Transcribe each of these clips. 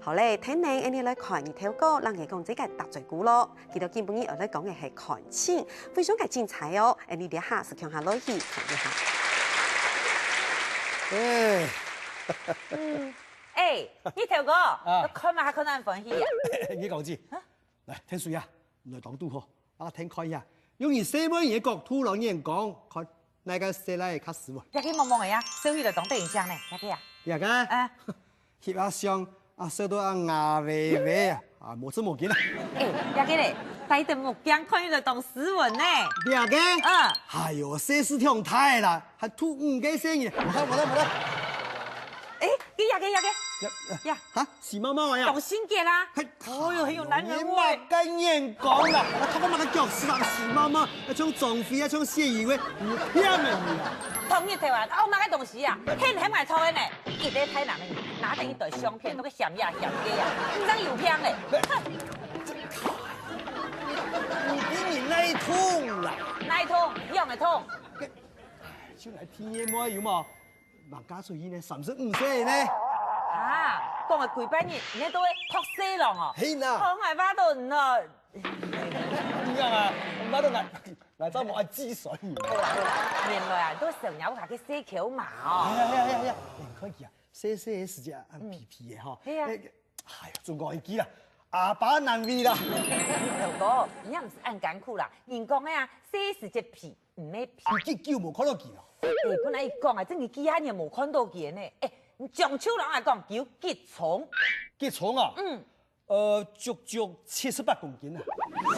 好嘞，聽你你來看你條歌，人哋講這個答罪鼓咯。佢到基本我哋講嘅係看清，非常嘅精彩哦。你哋下是聽下落去看一下。呢條歌，看埋下可能歡喜啊。你講知，嚟聽水啊，來當都好，我聽開呀。用你西門嘢講，突然間講，看那個誰來較實喎？一個懵懵嘅呀，小雨就當對象呢，一個啊。一個啊，翕下相啊，收到啊牙歪歪啊，冇出冇見啦。一個咧，戴對目鏡看你就當斯文呢。一個，哎呦，這是條太啦，還吐五個聲音，冇得。一個。呀，嚇，是貓貓呀？懂性格啦。哦喲，很有男人味。你跟人講啦，我睇我乜嘅腳是啦，是貓貓，一種壯飛，一種寫意味，唔騙人啊！同一條啊，我乜嘅東西啊，很愛錯嘅呢。一個太男人拿着一袋相片，都個嫌呀嫌嘅呀，唔當有騙嘞。你比你那一通啦，哪一通？用嘅通。就來聽嘢冇有冇？人家隨意呢，35歲呢。啊，講嘅幾百年，你都會托死人哦。係呐。好愛巴頓啊！點樣啊？巴頓嚟找我阿支水。好啦，原來啊都成日下嘅洗橋嘛哦。係啊，你看佢啊，細嘅時間皮皮嘅嗬。係啊。哎呀，仲講一句啦，阿爸難為啦。老哥，你又唔是按艱苦啦，人講嘅啊，細時隻皮唔咩皮。你叫冇看到佢咯？本來一講啊，真係幾下年冇看到佢呢。上秋人嚟講叫結蟲，結蟲啊？足78公斤啊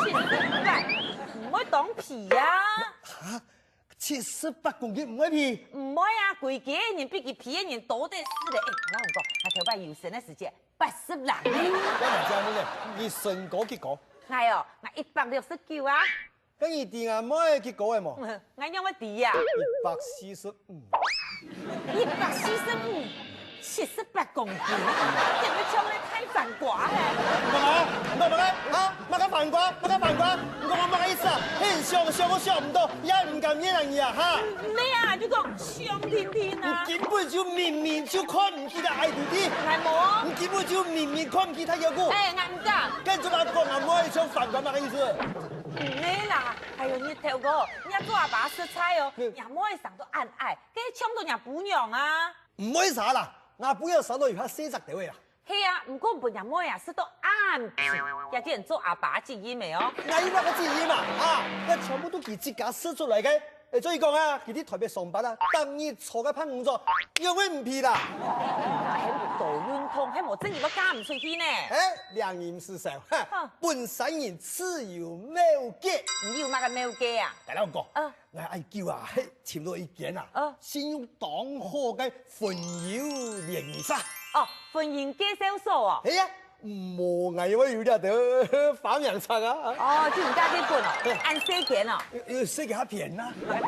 ！78，唔可以當皮啊！嚇，78公斤唔可以皮？唔可以啊！規家人比佢皮嘅人多得是嘞。我同你講，我頭擺有生嘅時節80人呢。我唔知咩咧，你身高幾高？我169啊。咁你哋阿妹幾高嘅冇？我用乜啲啊？145。145。78公斤，點解唱得太反掛咧？唔得反掛，我乜意思啊？我想唔到，也唔敢惹人呀哈！咩啊？你講香甜甜啊？你根本就明就看唔起他愛弟弟，係冇？你根本就明看唔起他有個。我唔敢。跟住話講阿妹唱反掛乜意思？咩啦？還有你頭哥，人家做阿爸食菜哦，人妹上都暗愛，跟住搶到人補養啊！唔可以啥啦，我不要手到而家40條嘅啦。係啊，唔過本人妹啊，食到暗皮，有啲人做阿爸自己未哦？我要那個自己嘛，我全部都佢自家試出嚟嘅。所以講啊，佢啲台北上班啊，當日坐嘅工作，因為唔皮啦。喺度導運通，喺無正義都加唔出去呢。良言是實，本省人自有妙計。唔要乜嘅妙計啊？大佬講，我愛叫啊，簽到意見啊，先用當好嘅婚友聯誼沙。婚姻介紹所啊。係啊。冇藝我要得反洋冊啊！就唔加啲半哦，按寫件哦。要寫幾下片啦。係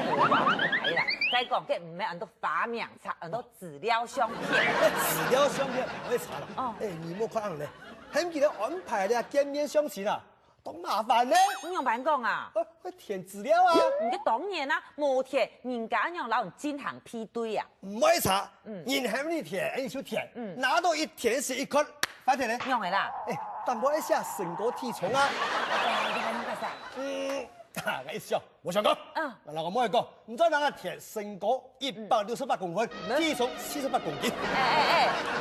啦，再講嘅唔係按到反洋冊，按到資料相片。資料相片我查啦。你冇看咧，喺記得安排你見面相親啊，多麻煩咧。咁用辦講啊？去填資料啊。唔嘅當然啦，冇填，人家讓老人進行批對啊。唔可以查，人喺你填，你就填，拿到一填是一塊。快點咧！用嘅啦。但我一下身高體重啊。我笑，我想講。嗱，我冇去講，唔知哪個填身高168公分，體重48公斤。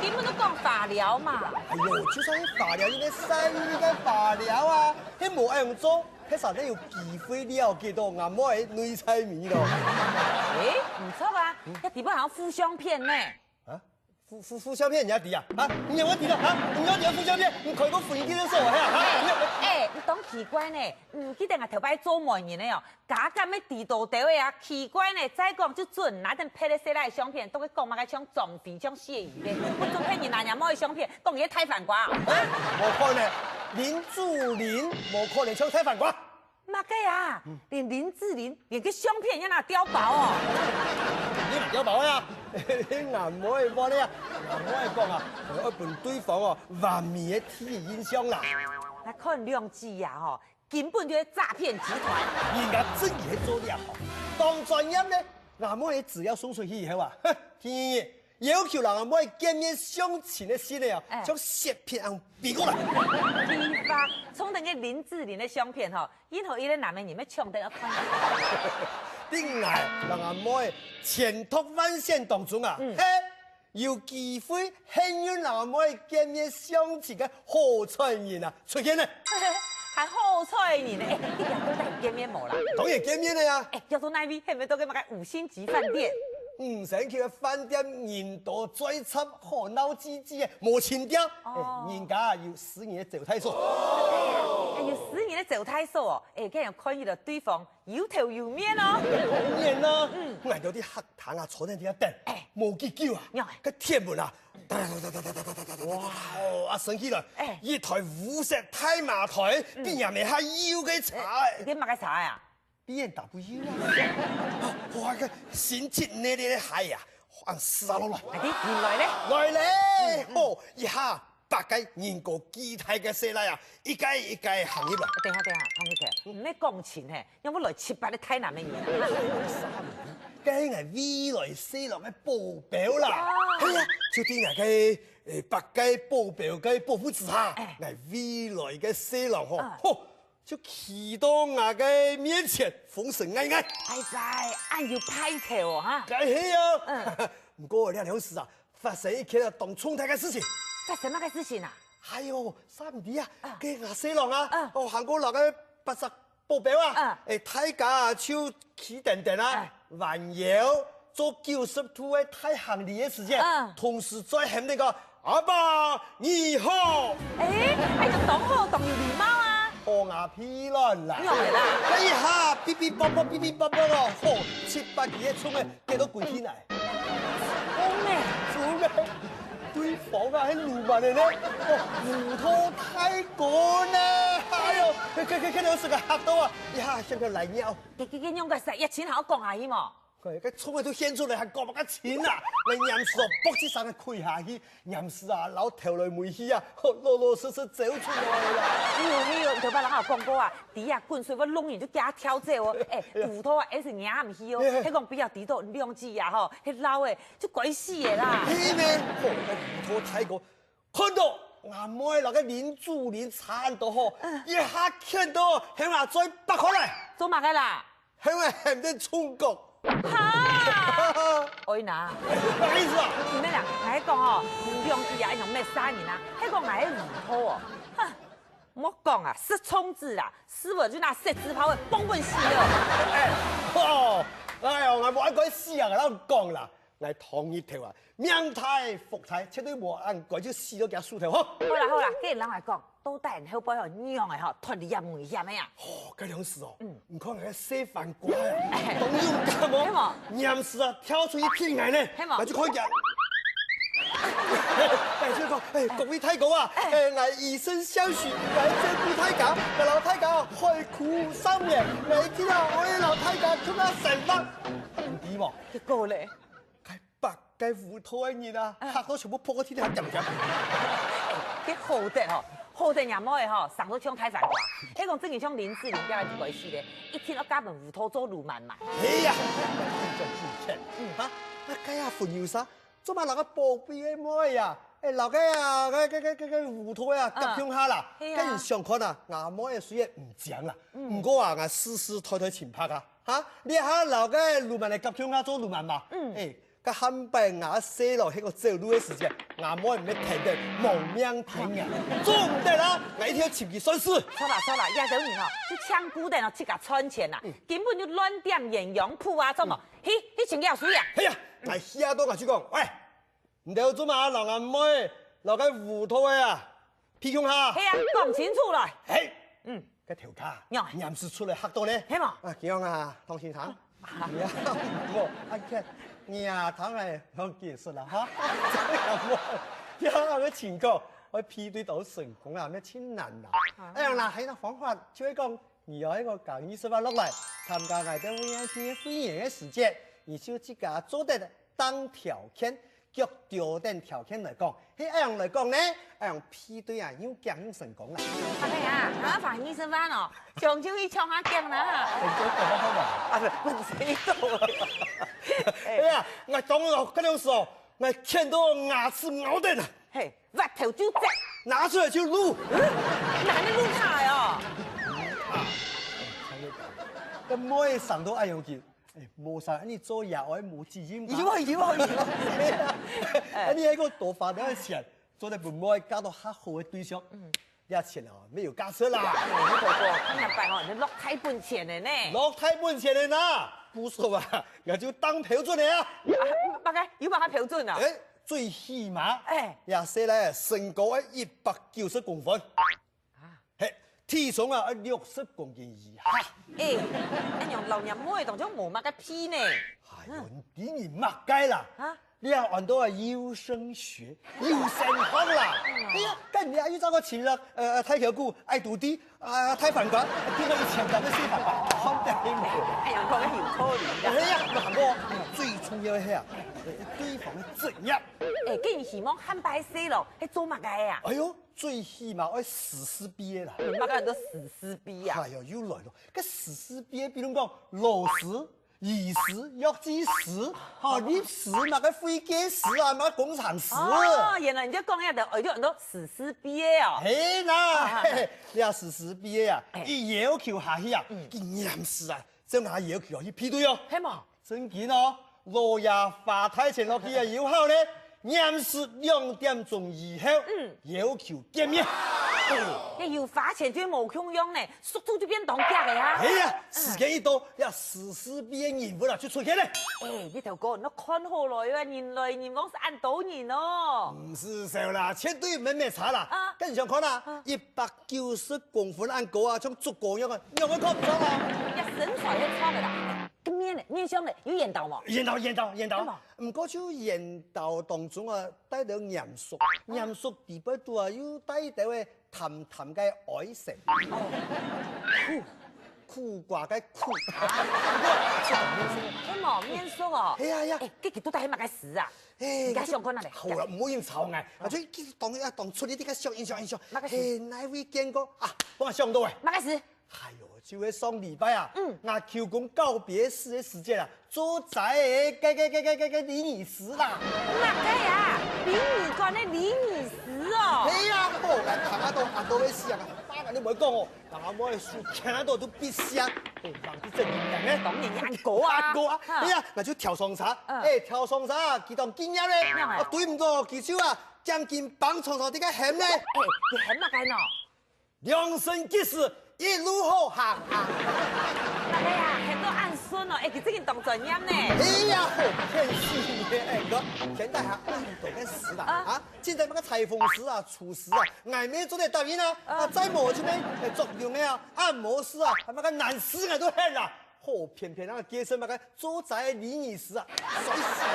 點樣都講化療嘛？哎呦，就算係化療，應該西醫嘅化療啊，佢冇愛用做，佢實在要機會了解到阿妹嘅內菜面咯。唔錯啊，一點樣好互相騙呢？互相騙人家啲啊！你有冇啲啦？唔有互相騙，你開個婚姻介紹所你當奇怪呢？唔記得我頭擺做媒人呢哦，假假咩地道地位啊？奇怪呢？再講就準，那陣拍咧寫來相片，都會講乜嘅搶裝肥搶謝意咧，我做騙人那樣冇相片，講嘢太反掛。冇可能，林志玲冇可能搶太反掛。乜嘅啊？連林志玲連個相片也拿碉堡哦！你唔碉堡啊？你阿妹幫你啊？阿妹講啊，我伴對方哦，完美嘅第一印象啦。那看兩字呀，吼，根本就係詐騙集團。人家真嘢做得好，當專業呢，阿妹只要送出去以後啊，天要求人阿妹见面相亲的心的哦，将雪片红逼过来。批发冲等个林志玲的相片吼，因何伊咧男的你们抢得要看？顶来人阿妹前途万险当中啊，嘿，有机会幸运人阿妹见面相亲的好彩人啊出现呢。还好彩你呢，一点都带你见面冇啦。当然见面了呀。叫做那位系咪都给买个5星级饭店？唔使去饭店人多最插好闹唧唧的，冇情调。人家有10年的走太所。有10年的走太所哦，竟然看见了对方有头有面哦。当然啦，挨到啲黑糖啊，坐喺啲一凳，冇結叫啊，個鐵門啊，哇！啊，升起來，一台五色太馬台，邊人咪係要嘅茶？你買嘅茶呀？邊人打不要啊？哇！個新切呢啲係啊，按撕下落來。原來咧，來咧，哦，一下8個人個機體嘅色嚟啊，一個一個行入來。等下，同你講，唔係講錢嘿，有冇來7、8個太難嘅嘢？梗係未來4郎嘅保鏢啦，係啊，就啲人嘅白雞保鏢嘅保護之下，係未來嘅4郎嗬，就企到我嘅面前，風神嗌嗌，係在，俺要派頭哈，梗係啊，唔過呢兩事啊，發生一件當衝突嘅事情。發生乜嘅事情啊？係哦，3年啊，嘅我4郎啊，行過落嘅80保鏢啊，大家就企定定啊。還有做90度的太行李的時間，同時在喊那個阿爸你好，還有當好當要禮貌啊，河牙屁卵啦，係啦，哎呀，嗶嗶啵啵嗶嗶啵啵哦，嚯，7、8幾個衝嘅，幾多鬼天嚟？做咩？對方啊，係路漫嚟咧，胡拖太過呢，哎呦，佢兩食個嚇到啊，呀，像條泥鳥。佢用個實一錢好講下伊嘛。佢個衝嘅都顯出嚟係講乜嘅錢啊！你任時哦，卜之上嘅跪下去，任時啊，攞頭來梅去啊，老老實實走出來啦。係咩？骨頭太過，看到阿妹那個林主林慘到嗬，一下見到向下再拔開嚟，做乜嘅啦？向下喊啲衝國。哈！我拿，咩意思啊？唔咩啦，我喺講哦，兩支啊，用咩3年啊？喺講我喺魚鋪哦，哼，莫講啊，是衝子啦，是我就拿石子炮崩崩死哦！哎呀，我冇按佢死人喺度講啦，我同一條啊，命太福太，絕對冇按佢就死咗幾樹頭嗬。好啦，既然人嚟講，都帶人後背後娘嘅嗬，脱離入危險咩啊？哦，嗰兩事哦，唔看人家寫飯瓜啊，當勇敢冇？任事啊，跳出去天涯呢，我就可以人。各位太公啊，我以身相許，我這顧太監，我老太監開苦3年，我見到我老太監出咗成班，唔掂喎。結果咧，係白雞糊塗嘅人啊，嚇到全部撲個天下入入。佢好得嗬。好定人冇嘅嗬，上到槍太繁華。迄講之前槍林志玲家係鬼事咧，一天我加份胡拖做路漫嘛。哎呀，真係嚇！啊，雞啊，款要啥？做乜留個寶貝嘅妹啊？留個啊，個胡拖啊，夾向下啦。跟住上看啊，阿妹嘅水唔正啦。唔過啊，我絲絲抬抬前拍啊，嚇！你下留個路漫嚟夾向下做路漫嘛？個漢白牙死落喺個走路嘅時間，阿妹唔係停定，亡命停啊！做唔得啦，我一定要前期算事。錯啦，亞洲人哦，就搶古定哦，切架穿錢啦，根本就亂點營養鋪啊，做乜？迄錢幾水啊？係啊，嚟下多我主講，喂，唔掉做嘛，留阿妹留個糊塗嘅啊，偏向下。係啊，講清楚來。個條架，任時出嚟嚇到咧。係嘛？啊，幾樣啊，當先生。我阿姐，你啊，睇嚟有技術啦嚇。有個情況，我批對到成功啊，咩千難啊！哎呀嗱，喺個方法就係講，你有一個講20萬落嚟參加我哋 VIP 會員嘅時間，而就自己做得當條件。腳條定條件嚟講，喺一樣嚟講呢，一樣批對啊，要講成功啦。係啊，麻煩20萬哦，上朝去唱下鏡啦。唔使到。哎呀，我講嗰兩時候，我看到牙齿咬定啊，嘿，挖头就摘，拿出来就撸。哪能撸卡哦？咁每上到爱用佢，冇晒，你做嘢我冇自信。有啊，你喺個多發啲錢，做得本妹交到黑好嘅對象，啲錢啊沒有加出啦。你哥哥，看日辦哦，你落太本錢的呢？落太本錢的呐，不說啊，我就當標準的啊。乜嘅？要幫佢標準啊？最起碼，哎也寫咧身高190公分，體重啊60公斤以下。一樣老娘妹當中冇乜嘅屁呢？哎呦，你乜計啦？啊？你要按到優生學、優生學啦。哎呀，跟你要找個情人，太條骨、愛肚地，太反感，聽到以前咱們說法，好得冇。哎呀，講得有道理哎啦。呀，嗱哥，最重要嘅係啊，對方嘅專業。既然希望漢白死咯，係做乜嘅呀？哎呦，最起碼要史詩畢業啦。乜嘅人都史詩畢啊？哎呦，又來咯，個史詩畢業，比如講老師。醫師、藥劑師、律師嘛個會計師啊，嘛個工程師。哦，原來人家講嘢就愛咗人都史詩畢業哦。係啦，你話史詩畢業啊，一要求下去啊，佢嚴實啊，將下要求去批對哦。係嘛？真見哦，羅亞發太前落去啊，要考咧，嚴實2點鐘以後，要求見面。你要花錢就冇窮用呢，速度就變當家嘅呀。哎呀，時間一到，呀，史詩畢業人物啦，就出現咧。你頭哥，你看好來啊，人來人往是按多年哦。唔是少啦，絕對沒差啦。跟上看啦，190公分按高啊，像竹竿一樣啊，讓我看唔錯啊。一身材一差嘅啦，咁面呢？面相呢？有緣投冇？緣投。唔過就緣投當中啊，帶到嚴肅，嚴肅地不多啊，又帶到嘅淡淡嘅愛情。苦瓜嘅苦。你冇面熟哦。係啊。佢都帶乜嘅事啊？而家上看下嚟。好啦，唔好咁吵嗌，啊，最當出呢啲嘅小印象。乜嘅事？哪位見過啊？幫我上到喂。乜嘅事？哎呦，就係上禮拜啊，我求公告別式嘅時節啊，做仔嘅禮儀師啦。乜嘅呀？禮儀館嘅禮儀師哦。係啊，好，嗱，行到嘅時啊，花你唔好講我，嗱，我係樹聽到都必聲，讓啲正人咧，當然按過啊。哎呀，我就跳雙叉，跳雙叉，佢當經驗咧，我對唔到佢手啊，將件棒床上啲嘅險咧，你險乜嘅喏？兩身結實。一路好行。乜嘅呀？係都按順哦，佢真係當專業呢。哎呀，好偏心嘅，哥，現在還按到嘅事啦，啊，現在那個裁縫師啊、廚師啊，外面做啲答應啊，再冇這邊作用嘅啊，按摩師啊，那個男師啊都係啦，好偏偏那個健身那個做仔禮儀師啊，衰死！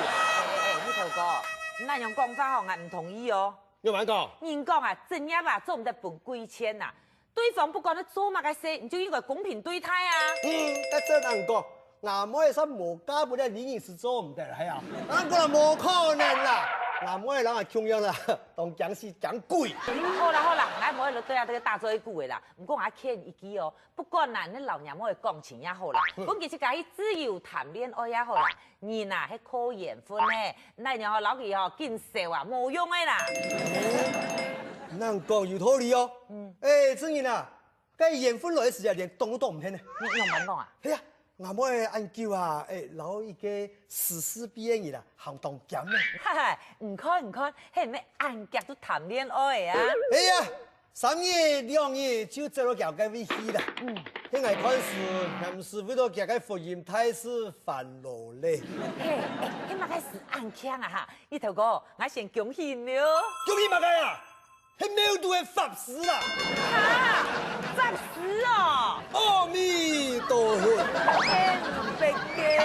你頭哥，那樣講法我唔同意哦。有冇講？人講啊，專業啊，做唔得本貴錢呐。對方不管你做乜嘅事，你就應該公平對待啊。得真難講，我妹係冇家本嘅禮儀師做唔得係啊，俺講冇可能啦，我妹人係窮樣啦，當講是講貴。好啦，我妹就對啊，這個打做一句嘅啦。唔過我勸一句哦，不管嗱，你老娘妹講情也好啦，本其實介自由談戀愛也好啦，人啊係靠緣分咧，那然後老佢哦見笑啊冇用嘅啦。能講有道理哦。真嘅啊，該緣分來嘅時候連動都唔聽呢。你用乜講啊？係啊，我妹按叫啊，攞一個史詩畢業嘅啦，行當講咧。唔看，係咩按腳都談戀愛啊？哎呀，3月2日就走到條街尾去啦。聽我看是，唔是為咗腳嘅福音太師煩惱咧。你乜嘅是按槍啊？哈，呢頭哥，我先恭喜你哦。恭喜乜嘅啊？係沒有度嘅法師啦。法師哦。阿彌陀佛。天不嘅。